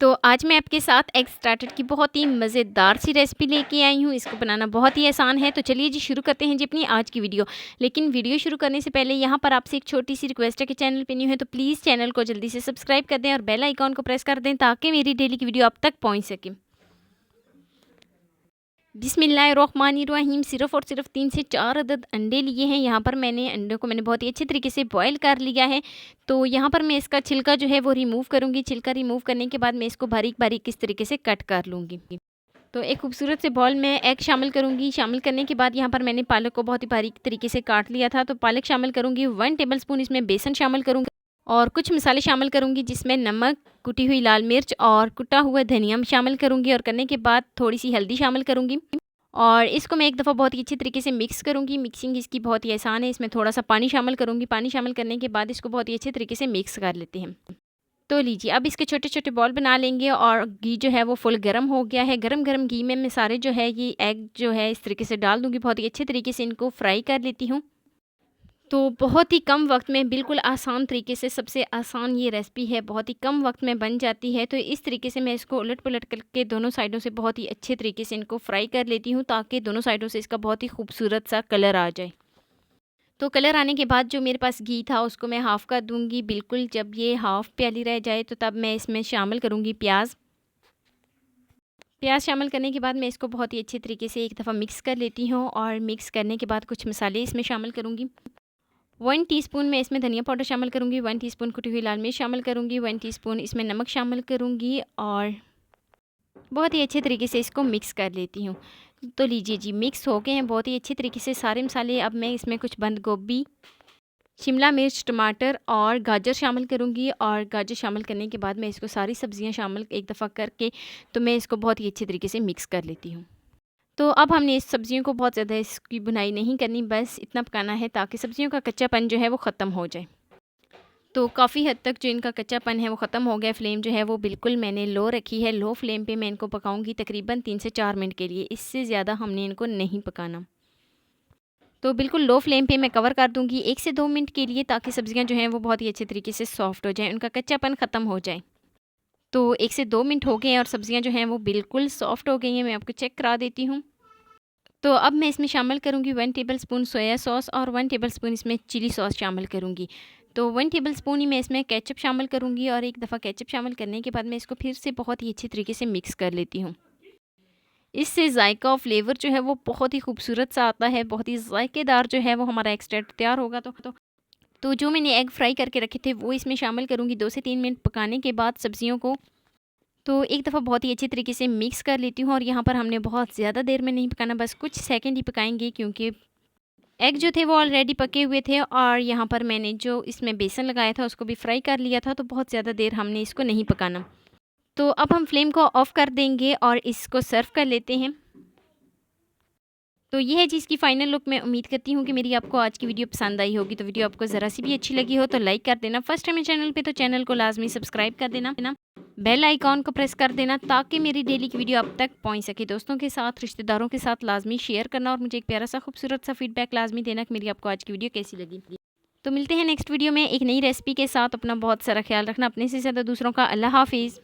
तो आज मैं आपके साथ एग स्टार्टर की बहुत ही मज़ेदार सी रेसिपी लेके आई हूँ। इसको बनाना बहुत ही आसान है। तो चलिए जी शुरू करते हैं जी अपनी आज की वीडियो। लेकिन वीडियो शुरू करने से पहले यहाँ पर आपसे एक छोटी सी रिक्वेस्ट है कि चैनल पे न्यू है तो प्लीज़ चैनल को जल्दी से सब्सक्राइब कर दें और बेल आइकॉन को प्रेस कर दें ताकि मेरी डेली की वीडियो आप तक पहुँच सके। बिस्मिल्लाहिर्रहमानिर्रहीम। सिर्फ़ और सिर्फ 3 से 4 अदद अंडे लिए हैं। यहाँ पर मैंने अंडों को बहुत ही अच्छे तरीके से बॉयल कर लिया है। तो यहाँ पर मैं इसका छिलका जो है वो रिमूव करूँगी। छिलका रिमूव करने के बाद मैं इसको बारीक बारीक इस तरीके से कट कर लूँगी। तो एक खूबसूरत से बॉल में एग शामिल करूँगी। शामिल करने के बाद यहाँ पर मैंने पालक को बहुत ही बारीक तरीके से काट लिया था। तो पालक शामिल करूँगी। 1 टेबलस्पून इसमें बेसन शामिल करूँगी और कुछ मसाले शामिल करूँगी जिसमें नमक, कुटी हुई लाल मिर्च और कुटा हुआ धनिया शामिल करूँगी। और करने के बाद थोड़ी सी हल्दी शामिल करूँगी और इसको मैं एक दफ़ा बहुत ही अच्छी तरीके से मिक्स करूँगी। मिक्सिंग इसकी बहुत ही आसान है। इसमें थोड़ा सा पानी शामिल करूँगी। पानी शामिल करने के बाद इसको बहुत ही अच्छे तरीके से मिक्स कर लेते हैं। तो लीजिए अब इसके छोटे छोटे बॉल बना लेंगे और घी जो है वो फुल गर्म हो गया है। गरम गरम घी में मैं सारे जो है ये एग जो है इस तरीके से डाल दूँगी। बहुत ही अच्छे तरीके से इनको फ्राई कर लेती हूँ। तो बहुत ही कम वक्त में बिल्कुल आसान तरीके से, सबसे आसान ये रेसिपी है, बहुत ही कम वक्त में बन जाती है। तो इस तरीके से मैं इसको उलट पुलट करके दोनों साइडों से बहुत ही अच्छे तरीके से इनको फ्राई कर लेती हूँ ताकि दोनों साइडों से इसका बहुत ही खूबसूरत सा कलर आ जाए। तो कलर आने के बाद जो मेरे पास घी था उसको मैं हाफ़ कर दूँगी। बिल्कुल जब ये हाफ़ प्याली रह जाए तो तब मैं इसमें शामिल करूँगी प्याज। प्याज शामिल करने के बाद मैं इसको बहुत ही अच्छे तरीके से एक दफ़ा मिक्स कर लेती हूँ और मिक्स करने के बाद कुछ मसाले इसमें शामिल करूँगी। 1 टीस्पून मैं इसमें धनिया पाउडर शामिल करूँगी। 1 टीस्पून कुटी हुई लाल मिर्च शामिल करूँगी। 1 टीस्पून इसमें नमक शामिल करूँगी और बहुत ही अच्छे तरीके से इसको मिक्स कर लेती हूँ। तो लीजिए जी मिक्स हो गए हैं बहुत ही अच्छे तरीके से सारे मसाले। अब मैं इसमें कुछ बंद गोभी, शिमला मिर्च, टमाटर और गाजर शामिल करूँगी और गाजर शामिल करने के बाद मैं इसको सारी सब्ज़ियाँ शामिल एक दफ़ा करके तो मैं इसको बहुत ही अच्छे तरीके से मिक्स कर लेती हूँ। तो अब हमने इस सब्ज़ियों को बहुत ज़्यादा इसकी भुनाई नहीं करनी, बस इतना पकाना है ताकि सब्ज़ियों का कच्चापन जो है वो ख़त्म हो जाए। तो काफ़ी हद तक जो इनका कच्चापन है वो ख़त्म हो गया। फ्लेम जो है वो बिल्कुल मैंने लो रखी है। लो फ्लेम पे मैं इनको पकाऊंगी तकरीबन 3 से 4 मिनट के लिए। इससे ज़्यादा हमने इनको नहीं पकाना। तो बिल्कुल लो फ्लेम पे मैं कवर कर दूंगी 1 से 2 मिनट के लिए ताकि सब्ज़ियाँ जो हैं वो बहुत ही अच्छे तरीके से सॉफ्ट हो जाएँ, उनका कच्चापन ख़त्म हो जाए। तो 1 से 2 मिनट हो गए हैं और सब्ज़ियाँ जो हैं वो बिल्कुल सॉफ्ट हो गई हैं। मैं आपको चेक करा देती हूँ। तो अब मैं इसमें शामिल करूँगी 1 टेबलस्पून सोया सॉस और 1 टेबलस्पून इसमें चिली सॉस शामिल करूँगी। तो 1 टेबलस्पून ही मैं इसमें केचप शामिल करूँगी और एक दफ़ा केचप शामिल करने के बाद मैं इसको फिर से बहुत ही अच्छी तरीके से मिक्स कर लेती हूँ। इससे जायका और फ्लेवर जो है वो बहुत ही खूबसूरत सा आता है, बहुत ही जायकेदार जो है वो हमारा एक्सट्रैक्ट तैयार होगा। तो जो मैंने एग फ्राई करके रखे थे वो इसमें शामिल करूँगी। 2 से 3 मिनट पकाने के बाद सब्ज़ियों को तो एक दफ़ा बहुत ही अच्छी तरीके से मिक्स कर लेती हूँ। और यहाँ पर हमने बहुत ज़्यादा देर में नहीं पकाना, बस कुछ सेकंड ही पकाएंगे क्योंकि एग जो थे वो ऑलरेडी पके हुए थे और यहाँ पर मैंने जो इसमें बेसन लगाया था उसको भी फ्राई कर लिया था। तो बहुत ज़्यादा देर हमने इसको नहीं पकाना। तो अब हम फ्लेम को ऑफ़ कर देंगे और इसको सर्व कर लेते हैं। तो ये है जी इसकी फ़ाइनल लुक। मैं उम्मीद करती हूँ कि मेरी आपको आज की वीडियो पसंद आई होगी। तो वीडियो आपको ज़रा सी भी अच्छी लगी हो तो लाइक कर देना। फर्स्ट टाइम चैनल पे तो चैनल को लाजमी सब्सक्राइब कर देना, बेल आइकॉन को प्रेस कर देना ताकि मेरी डेली की वीडियो आप तक पहुँच सके। दोस्तों के साथ, रिश्तेदारों के साथ लाजमी शेयर करना और मुझे एक प्यारा सा खूबसूरत सा फीडबैक लाजमी देना कि मेरी आपको आज की वीडियो कैसी लगी। तो मिलते हैं नेक्स्ट वीडियो में एक नई रेसिपी के साथ। अपना बहुत सारा ख्याल रखना, अपने से ज़्यादा दूसरों का। अल्लाह हाफिज़।